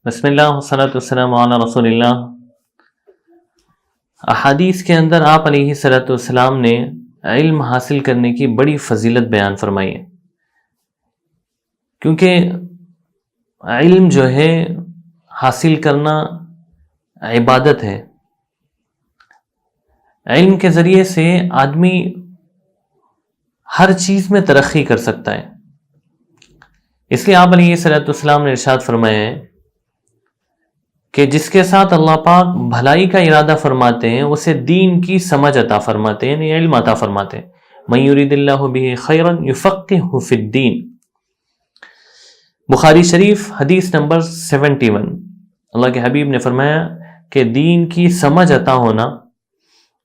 بسم اللہ والصلاۃ والسلام علی رسول اللہ۔ احادیث کے اندر آپ علیہ الصلاۃ والسلام نے علم حاصل کرنے کی بڑی فضیلت بیان فرمائی ہے، کیونکہ علم جو ہے حاصل کرنا عبادت ہے۔ علم کے ذریعے سے آدمی ہر چیز میں ترقی کر سکتا ہے۔ اس لیے آپ علیہ الصلاۃ والسلام نے ارشاد فرمایا ہے کہ جس کے ساتھ اللہ پاک بھلائی کا ارادہ فرماتے ہیں اسے دین کی سمجھ عطا فرماتے ہیں، یعنی علم عطا فرماتے ہیں۔ من یرید اللہ بہ خیرا یفقہہ فی الدین، بخاری شریف حدیث نمبر 71۔ اللہ کے حبیب نے فرمایا کہ دین کی سمجھ عطا ہونا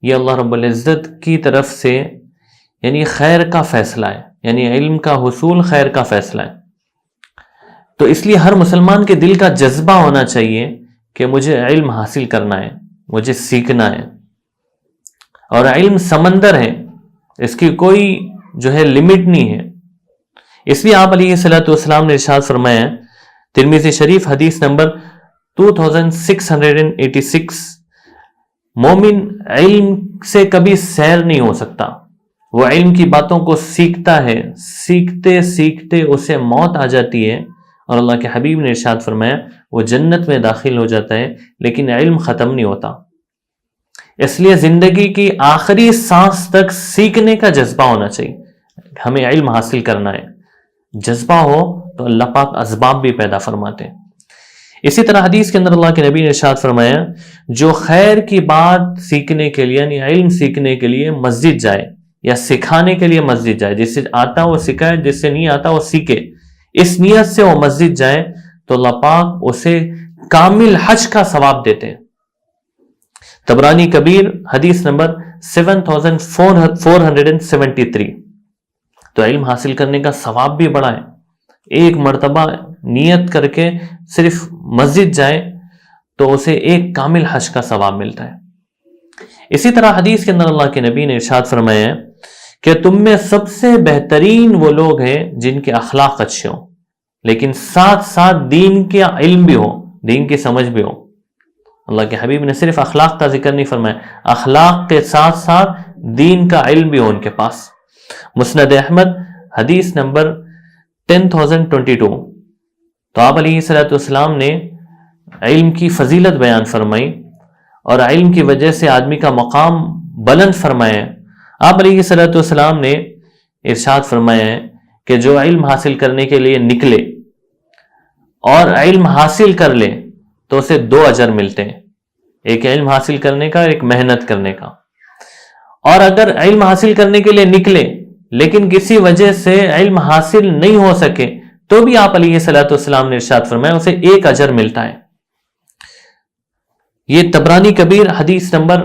یہ اللہ رب العزت کی طرف سے یعنی خیر کا فیصلہ ہے، یعنی علم کا حصول خیر کا فیصلہ ہے۔ تو اس لیے ہر مسلمان کے دل کا جذبہ ہونا چاہیے کہ مجھے علم حاصل کرنا ہے، مجھے سیکھنا ہے۔ اور علم سمندر ہے، اس کی کوئی جو ہے لمٹ نہیں ہے۔ اس لیے آپ علیہ الصلوۃ والسلام نے ارشاد فرمایا ہے، ترمذی شریف حدیث نمبر 2686، مومن علم سے کبھی سیر نہیں ہو سکتا، وہ علم کی باتوں کو سیکھتا ہے، سیکھتے سیکھتے اسے موت آ جاتی ہے، اور اللہ کے حبیب نے ارشاد فرمایا وہ جنت میں داخل ہو جاتا ہے، لیکن علم ختم نہیں ہوتا۔ اس لیے زندگی کی آخری سانس تک سیکھنے کا جذبہ ہونا چاہیے، ہمیں علم حاصل کرنا ہے۔ جذبہ ہو تو اللہ پاک اسباب بھی پیدا فرماتے ہیں۔ اسی طرح حدیث کے اندر اللہ کے نبی نے ارشاد فرمایا جو خیر کی بات سیکھنے کے لیے یعنی علم سیکھنے کے لیے مسجد جائے یا سکھانے کے لیے مسجد جائے، جس سے آتا وہ سکھائے، جس سے نہیں آتا وہ سیکھے، اس نیت سے وہ مسجد جائے تو اللہ پاک اسے کامل حج کا ثواب دیتے ہیں۔ طبرانی کبیر حدیث نمبر 7473۔ تو علم حاصل کرنے کا ثواب بھی بڑا ہے۔ ایک مرتبہ نیت کر کے صرف مسجد جائے تو اسے ایک کامل حج کا ثواب ملتا ہے۔ اسی طرح حدیث کے اندر اللہ کے نبی نے ارشاد فرمایا ہے کہ تم میں سب سے بہترین وہ لوگ ہیں جن کے اخلاق اچھے ہوں، لیکن ساتھ ساتھ دین کے علم بھی ہو، دین کی سمجھ بھی ہو۔ اللہ کے حبیب نے صرف اخلاق کا ذکر نہیں فرمایا، اخلاق کے ساتھ ساتھ دین کا علم بھی ہو ان کے پاس۔ مسند احمد حدیث نمبر 10022۔ تو آپ علیہ الصلوۃ والسلام نے علم کی فضیلت بیان فرمائی اور علم کی وجہ سے آدمی کا مقام بلند فرمایا۔ آپ علیہ الصلوۃ والسلام نے ارشاد فرمایا ہے کہ جو علم حاصل کرنے کے لیے نکلے اور علم حاصل کر لے تو اسے 2 اجر ملتے ہیں، ایک علم حاصل کرنے کا، ایک محنت کرنے کا۔ اور اگر علم حاصل کرنے کے لیے نکلے لیکن کسی وجہ سے علم حاصل نہیں ہو سکے تو بھی آپ علیہ الصلوۃ والسلام نے ارشاد فرمایا اسے 1 اجر ملتا ہے۔ یہ طبرانی کبیر حدیث نمبر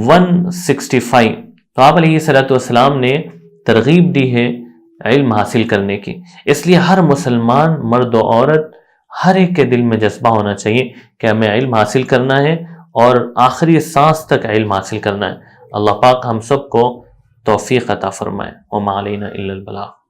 165۔ تو آپ علیہ الصلوۃ والسلام نے ترغیب دی ہے علم حاصل کرنے کی۔ اس لیے ہر مسلمان مرد و عورت ہر ایک کے دل میں جذبہ ہونا چاہیے کہ ہمیں علم حاصل کرنا ہے اور آخری سانس تک علم حاصل کرنا ہے۔ اللہ پاک ہم سب کو توفیق عطا فرمائے۔ وما علینا الا البلاغ۔